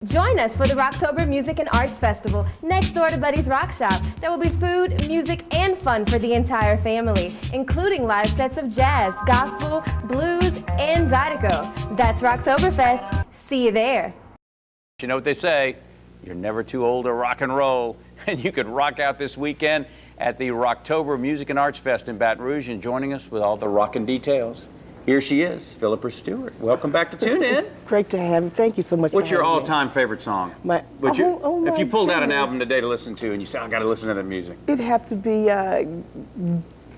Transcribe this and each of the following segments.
Join us for the ROCKTOBER Music and Arts Festival next door to Buddy's Rock Shop. There will be food, music, and fun for the entire family, including live sets of jazz, gospel, blues, and zydeco. That's ROCKTOBER Fest. See you there. You know what they say, you're never too old to rock and roll, and you could rock out this weekend at the ROCKTOBER Music and Arts Fest in Baton Rouge. And joining us with all the rockin' details, here she is, Philippa Stewart. Welcome back to Tune In. Great to have you. Thank you so much. What's your all-time favorite song? If you pulled out an album today to listen to and you said, I got to listen to that music. It'd have to be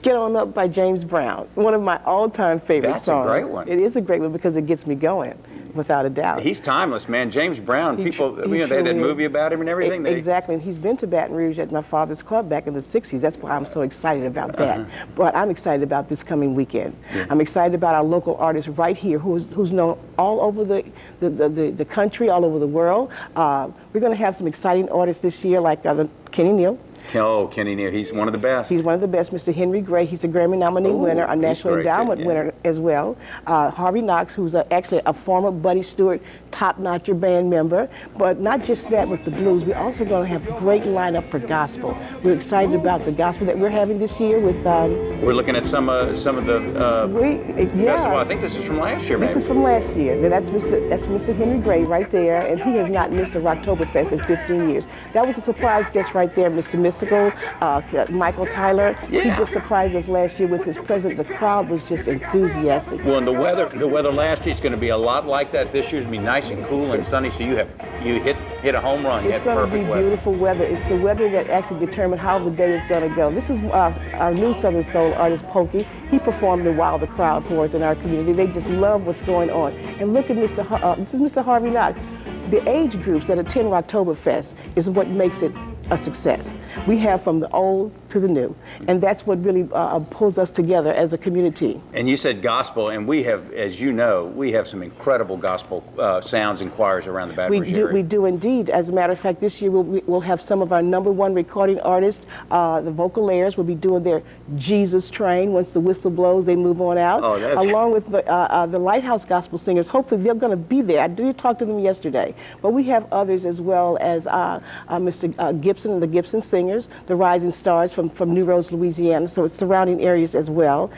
Get On Up by James Brown. One of my all-time favorite songs. That's a great one. It is a great one because it gets me going, without a doubt. He's timeless, man. James Brown, people, they had that movie about him and everything. Exactly, and he's been to Baton Rouge at my father's club back in the 60s. That's why I'm so excited about that. But I'm excited about this coming weekend. I'm excited about our local artists right here who's known all over the country, all over the world. We're going to have some exciting artists this year like Kenny Neal. Oh, Kenny Neal, he's one of the best. He's one of the best. Mr. Henry Gray, he's a Grammy nominee winner, a National Endowment winner as well. Harvey Knox, who's actually a former Buddy Stewart top-notcher band member. But not just that with the blues, we're also going to have a great lineup for gospel. We're excited about the gospel that we're having this year with... we're looking at some of the festival. I think this is from last year, maybe. This is from last year. That's Mr. Henry Gray right there, and he has not missed a ROCKTOBER Fest in 15 years. That was a surprise guest right there, Mr. Mystical, Michael Tyler. He just surprised us last year with his presence. The crowd was just enthusiastic. Well, and the weather last year is going to be a lot like that. This year's going to be nice and cool and sunny, so you hit a home run. It's going to be beautiful weather. It's the weather that actually determines how the day is going to go. This is our new Southern Soul artist, Pokey. He performed and wowed the crowd for us in our community. They just love what's going on. And look at this is Mr. Harvey Knox. The age groups that attend ROCKTOBER Fest is what makes it a success. We have from the old to the new, and that's what really pulls us together as a community. And you said gospel, and we have, as you know, we have some incredible gospel sounds and choirs around the Baton Rouge area. We do indeed. As a matter of fact, this year we'll have some of our #1 recording artists. The Vocalaires will be doing their Jesus Train. Once the whistle blows, they move on out. Along with the Lighthouse Gospel Singers. Hopefully they're going to be there. I did talk to them yesterday. But we have others as well as Mr. Gibson and the Gibson Singers, the Rising Stars from New Roads, Louisiana, so it's surrounding areas as well.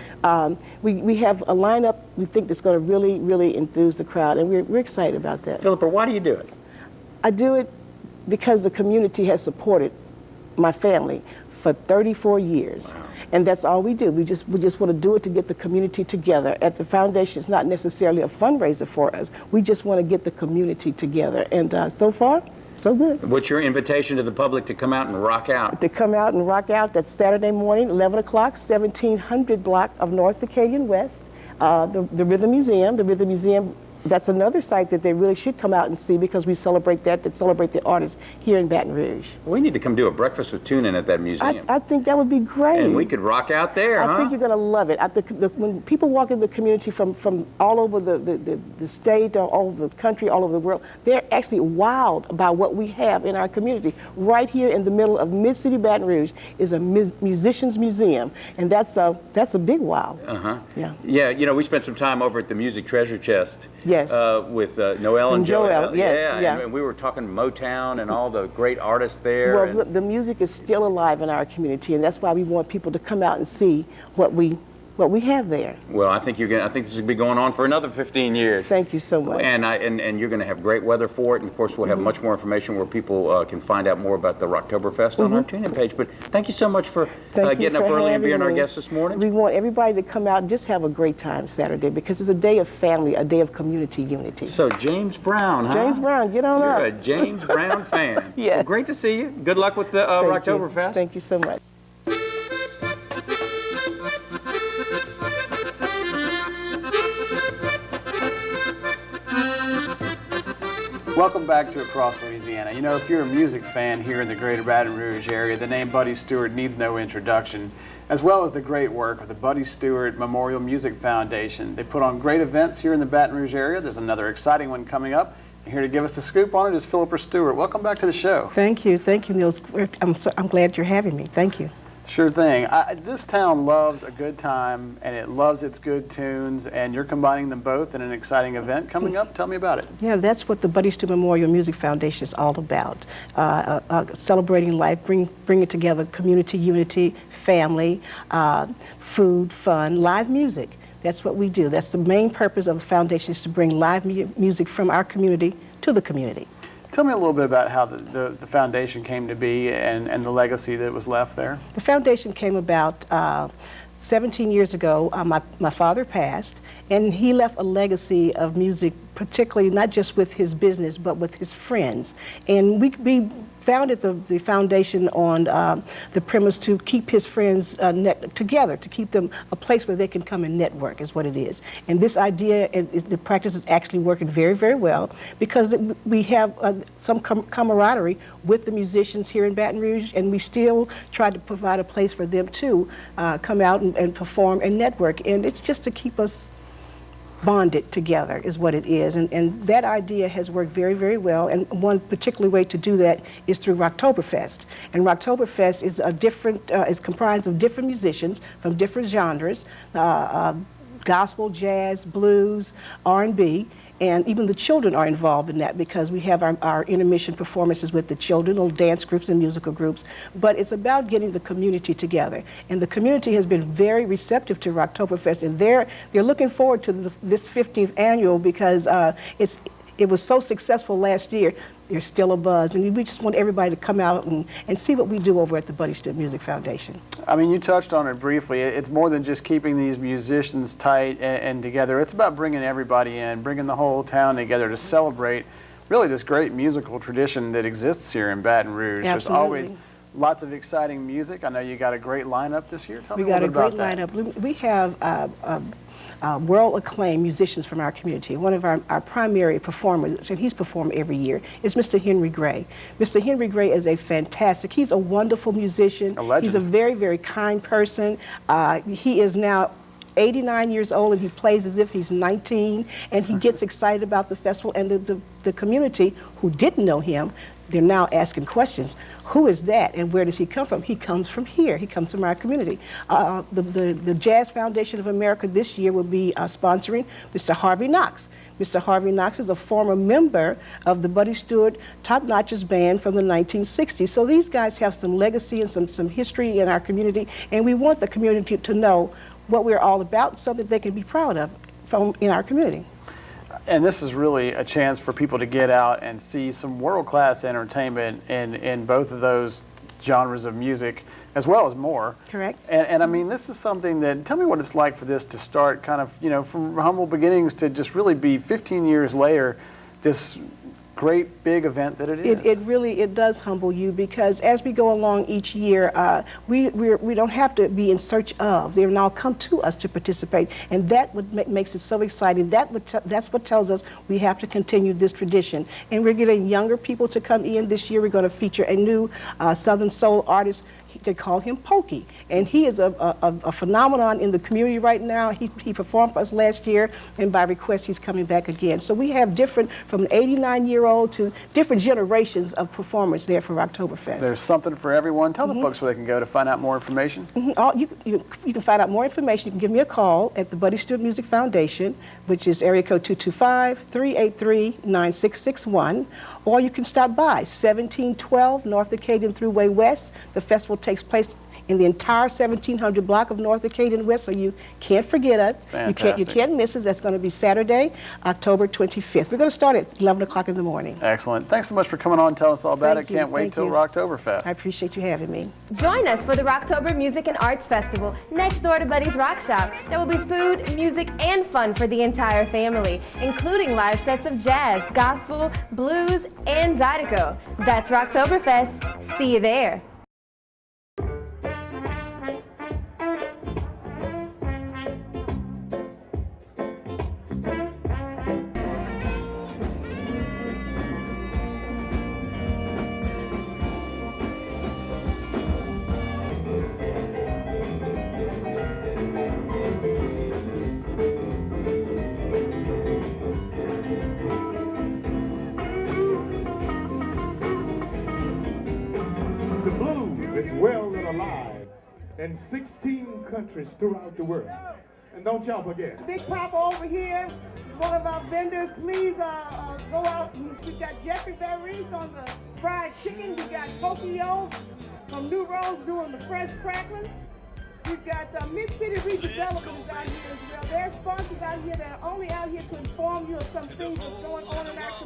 We have a lineup we think that's going to really, really enthuse the crowd, and we're excited about that. Philippa, why do you do it? I do it because the community has supported my family for 34 years. Wow. And that's all we do. We just want to do it to get the community together. At the foundation, it's not necessarily a fundraiser for us. We just want to get the community together. And so far, so good. What's your invitation to the public to come out and rock out? To come out and rock out, that's Saturday morning, 11 o'clock, 1700 block of North Acadian West. The Rhythm Museum. The Rhythm Museum, that's another site that they really should come out and see because we celebrate that celebrate the artists here in Baton Rouge. We need to come do a breakfast with Tune In at that museum. I think that would be great. And we could rock out there, I think you're going to love it. When people walk in the community from all over the state, all over the country, all over the world, they're actually wowed about what we have in our community. Right here in the middle of Mid-City Baton Rouge is a musician's museum, and that's a big wow. Yeah, you know, we spent some time over at the Music Treasure Chest. Yes. With Noel and Joel. Yes, yeah. And we were talking Motown and all the great artists there. Well, look, the music is still alive in our community, and that's why we want people to come out and see what we have there. Well, I think this will be going on for another 15 years. Thank you so much. And you're going to have great weather for it, and of course we'll have much more information where people can find out more about the ROCKTOBER Fest on our Tune In page. But thank you so much for getting up early and being our guest this morning. We want everybody to come out and just have a great time Saturday because it's a day of family, a day of community unity. So James Brown, huh? James Brown, get on up. You're a James Brown fan. Yes. Well, great to see you. Good luck with the ROCKTOBER Fest. Thank you so much. Welcome back to Across Louisiana. You know, if you're a music fan here in the greater Baton Rouge area, the name Buddy Stewart needs no introduction, as well as the great work of the Buddy Stewart Memorial Music Foundation. They put on great events here in the Baton Rouge area. There's another exciting one coming up. And here to give us the scoop on it is Philippa Stewart. Welcome back to the show. Thank you, Neal. I'm glad you're having me. Thank you. Sure thing. This town loves a good time, and it loves its good tunes, and you're combining them both in an exciting event coming up. Tell me about it. Yeah, that's what the Buddy Stewart Memorial Music Foundation is all about. Celebrating life, bringing together community, unity, family, food, fun, live music. That's what we do. That's the main purpose of the foundation, is to bring live music from our community to the community. Tell me a little bit about how the foundation came to be and the legacy that was left there. The foundation came about 17 years ago. My father passed, and he left a legacy of music, particularly not just with his business, but with his friends. And we founded the foundation on the premise to keep his friends together, to keep them a place where they can come and network, is what it is. And this idea, the practice is actually working very, very well, because we have some camaraderie with the musicians here in Baton Rouge, and we still try to provide a place for them to come out and perform and network. And it's just to keep us bonded together, is what it is, and that idea has worked very, very well. And one particular way to do that is through ROCKTOBER FEST. And ROCKTOBER FEST is is comprised of different musicians from different genres, gospel, jazz, blues, R&B. And even the children are involved in that, because we have our intermission performances with the children, little dance groups and musical groups. But it's about getting the community together. And the community has been very receptive to ROCKTOBER FEST, and they're looking forward to this 15th annual, because it was so successful last year. There's still a buzz, and we just want everybody to come out and see what we do over at the Buddy Stewart Music Foundation. I mean, you touched on it briefly. It's more than just keeping these musicians tight and together. It's about bringing everybody in, bringing the whole town together to celebrate really this great musical tradition that exists here in Baton Rouge. Absolutely. There's always lots of exciting music. I know you got a great lineup this year. Tell me a little bit about that. We got a great lineup. We have world-acclaimed musicians from our community. One of our primary performers, and he's performed every year, is Mr. Henry Gray. Mr. Henry Gray is he's a wonderful musician. A legend. He's a very, very kind person. He is now 89 years old, and he plays as if he's 19, and he gets excited about the festival. And the community who didn't know him, they're now asking questions. Who is that, and where does he come from? He comes from here. He comes from our community. The Jazz Foundation of America this year will be sponsoring Mr. Harvey Knox. Mr. Harvey Knox is a former member of the Buddy Stewart Top Notches band from the 1960s. So these guys have some legacy and some history in our community, and we want the community to know what we're all about, so that they can be proud of in our community. And this is really a chance for people to get out and see some world-class entertainment in both of those genres of music, as well as more. Correct. And I mean, this is something that, tell me what it's like for this to start kind of, you know, from humble beginnings to just really be 15 years later, this great big event that it is. It really does humble you, because as we go along each year, we don't have to be in search of. They now come to us to participate, and that what makes it so exciting. That's what tells us we have to continue this tradition. And we're getting younger people to come in this year. We're going to feature a new Southern Soul artist. They call him Pokey, and he is a phenomenon in the community right now. He performed for us last year, and by request he's coming back again. So we have different, from an 89-year-old to different generations of performers there for ROCKTOBER FEST. There's something for everyone. Tell the folks where they can go to find out more information. You can find out more information. You can give me a call at the Buddy Stewart Music Foundation, which is area code 225-383-9661, or you can stop by 1712 North Acadian Thruway West. The festival takes place in the entire 1700 block of North Acadian West, so you can't forget it. Fantastic. You can't miss it. That's going to be Saturday, October 25th. We're going to start at 11 o'clock in the morning. Excellent. Thanks so much for coming on and telling us all about it. Can't wait till ROCKTOBER FEST. I appreciate you having me. Join us for the ROCKTOBER Music and Arts Festival next door to Buddy's Rock Shop. There will be food, music, and fun for the entire family, including live sets of jazz, gospel, blues, and zydeco. That's ROCKTOBER Fest. See you there. The blues is well and alive in 16 countries throughout the world. And don't y'all forget. Big Papa over here is one of our vendors. Please go out. We got Jeffrey Barris on the fried chicken. We got Tokyo from New Rose doing the fresh cracklings. We've got Mid-City Redevelopment is out here as well. They're sponsors out here that are only out here to inform you of some things that's going on in our community.